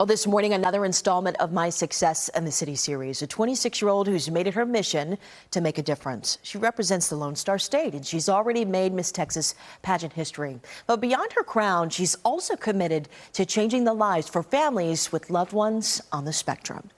Well, this morning, another installment of My Success in the City series. A 26-year-old who's made it her mission to make a difference. She represents the Lone Star State, and she's already made Miss Texas pageant history. But beyond her crown, she's also committed to changing the lives for families with loved ones on the spectrum.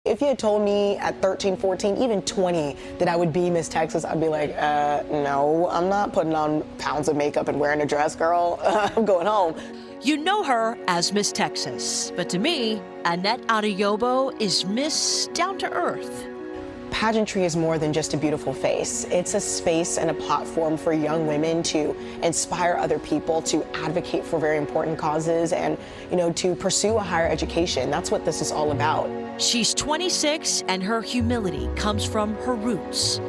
If you had told me at 13, 14, even 20 that I would be Miss Texas, I'd be like, no, I'm not putting on pounds of makeup and wearing a dress, girl. I'm going home. You know her as Miss Texas, but to me, Annette Addo-Yobo is Miss Down to Earth. Pageantry is more than just a beautiful face. It's a space and a platform for young women to inspire other people, to advocate for very important causes, and, to pursue a higher education. That's what this is all about. She's 26, and her humility comes from her roots.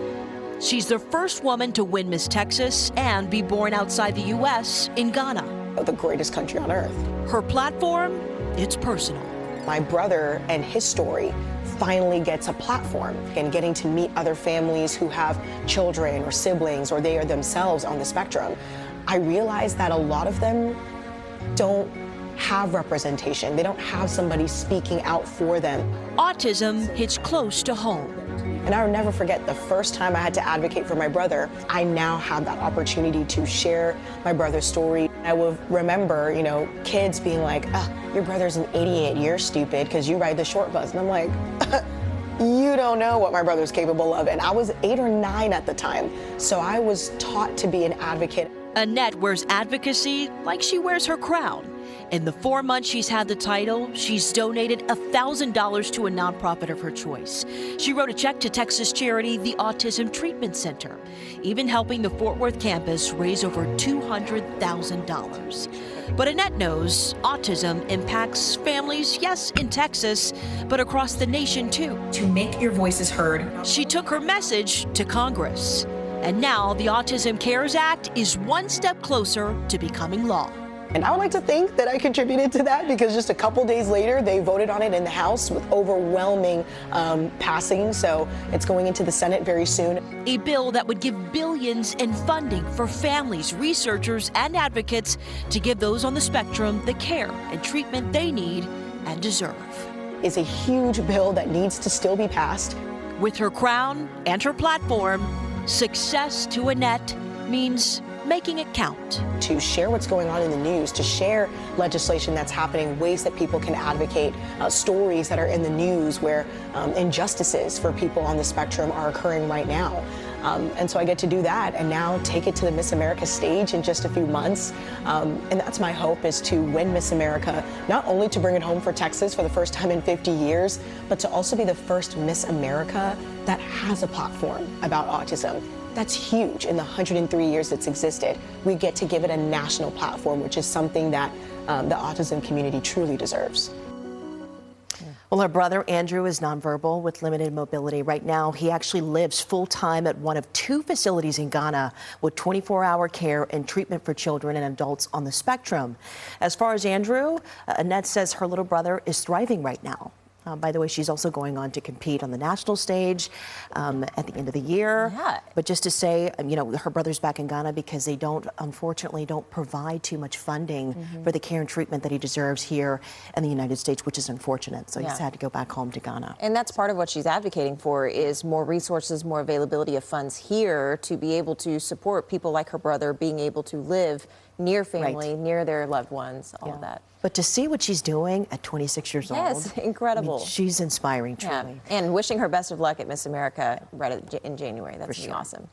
She's the first woman to win Miss Texas and be born outside the U.S. in Ghana. The greatest country on earth. Her platform, it's personal. My brother and his story finally gets a platform, and getting to meet other families who have children or siblings, or they are themselves on the spectrum. I realized that a lot of them don't have representation. They don't have somebody speaking out for them. Autism hits close to home. And I'll never forget the first time I had to advocate for my brother. I now have that opportunity to share my brother's story. I will remember, kids being like, your brother's an 88, you're stupid because you ride the short bus. And I'm like, you don't know what my brother's capable of. And I was 8 or 9 at the time. So I was taught to be an advocate. Annette wears advocacy like she wears her crown. In the 4 months she's had the title, she's donated $1,000 to a nonprofit of her choice. She wrote a check to Texas charity, the Autism Treatment Center, even helping the Fort Worth campus raise over $200,000. But Annette knows autism impacts families, yes, in Texas, but across the nation too. To make your voices heard. She took her message to Congress. And now the Autism Cares Act is one step closer to becoming law. And I would like to think that I contributed to that, because just a couple days later, they voted on it in the House with overwhelming passing. So it's going into the Senate very soon. A bill that would give billions in funding for families, researchers, and advocates to give those on the spectrum the care and treatment they need and deserve. It's a huge bill that needs to still be passed. With her crown and her platform, success to Annette means making it count. To share what's going on in the news, to share legislation that's happening, ways that people can advocate, stories that are in the news where injustices for people on the spectrum are occurring right now. And so I get to do that and now take it to the Miss America stage in just a few months. And that's my hope, is to win Miss America, not only to bring it home for Texas for the first time in 50 years, but to also be the first Miss America that has a platform about autism. That's huge. In the 103 years it's existed, we get to give it a national platform, which is something that the autism community truly deserves. Well, her brother, Andrew, is nonverbal with limited mobility. Right now, he actually lives full-time at one of 2 facilities in Ghana with 24-hour care and treatment for children and adults on the spectrum. As far as Andrew, Annette says her little brother is thriving right now. By the way, she's also going on to compete on the national stage at the end of the year. Yeah. But just to say, her brother's back in Ghana because they unfortunately don't provide too much funding for the care and treatment that he deserves here in the United States, which is unfortunate. So he's had to go back home to Ghana. And that's part of what she's advocating for, is more resources, more availability of funds here to be able to support people like her brother being able to live near family, near their loved ones, all of that. But to see what she's doing at 26 years old. Yes, incredible. She's inspiring, truly. Yeah. And wishing her best of luck at Miss America in January. That's awesome.